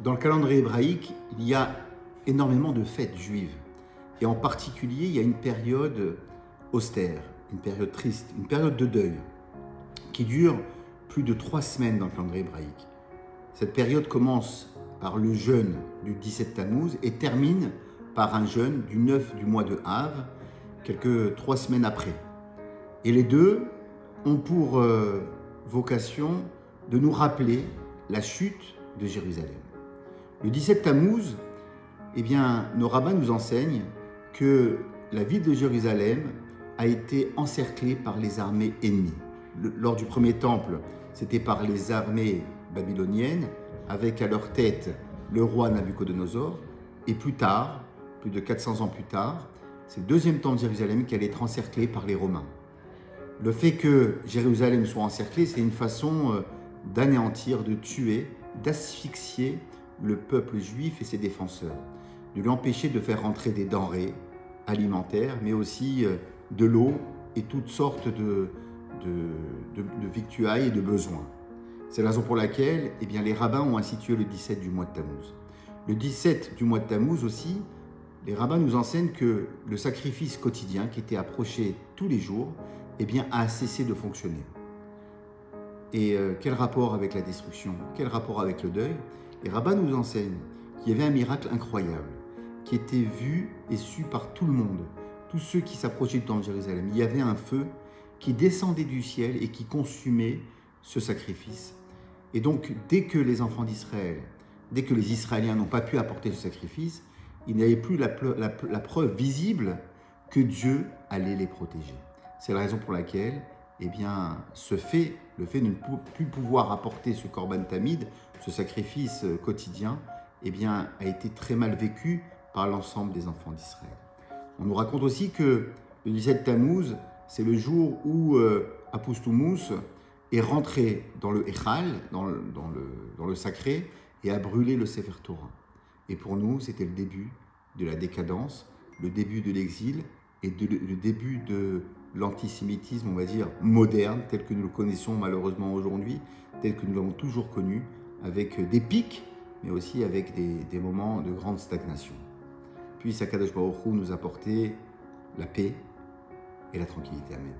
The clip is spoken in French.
Dans le calendrier hébraïque, il y a énormément de fêtes juives. Et en particulier, il y a une période austère, une période triste, une période de deuil qui dure plus de 3 semaines dans le calendrier hébraïque. Cette période commence par le jeûne du 17 Tammuz et termine par un jeûne du 9 du mois de Av, quelques 3 semaines après. Et les deux ont pour vocation de nous rappeler la chute de Jérusalem. Le 17 Tammuz, nos rabbins nous enseignent que la ville de Jérusalem a été encerclée par les armées ennemies. Lors du premier temple, c'était par les armées babyloniennes, avec à leur tête le roi Nabuchodonosor, et plus tard, plus de 400 ans plus tard, c'est le deuxième temple de Jérusalem qui allait être encerclé par les Romains. Le fait que Jérusalem soit encerclée, c'est une façon d'anéantir, de tuer, d'asphyxier le peuple juif et ses défenseurs, de lui empêcher de faire rentrer des denrées alimentaires, mais aussi de l'eau et toutes sortes de victuailles et de besoins. C'est la raison pour laquelle les rabbins ont institué le 17 du mois de Tammuz. Le 17 du mois de Tammuz aussi, les rabbins nous enseignent que le sacrifice quotidien qui était approché tous les jours a cessé de fonctionner. Et quel rapport avec la destruction? Quel rapport avec le deuil? Les rabbins nous enseignent qu'il y avait un miracle incroyable qui était vu et su par tout le monde, tous ceux qui s'approchaient du temple de Jérusalem. Il y avait un feu qui descendait du ciel et qui consumait ce sacrifice. Et donc, dès que les enfants d'Israël, dès que les Israéliens n'ont pas pu apporter ce sacrifice, il n'y avait plus la preuve visible que Dieu allait les protéger. C'est la raison pour laquelle le fait de ne plus pouvoir apporter ce korban tamid, ce sacrifice quotidien, a été très mal vécu par l'ensemble des enfants d'Israël. On nous raconte aussi que le 17 Tammuz, c'est le jour où Aposthumus est rentré dans le Echal, dans le sacré, et a brûlé le Sefer Torah. Et pour nous, c'était le début de la décadence, le début de l'exil et le début de l'antisémitisme, on va dire, moderne, tel que nous le connaissons malheureusement aujourd'hui, tel que nous l'avons toujours connu, avec des pics, mais aussi avec des moments de grande stagnation. Puis Akadosh Baruch Hu nous apporter la paix et la tranquillité. Amen.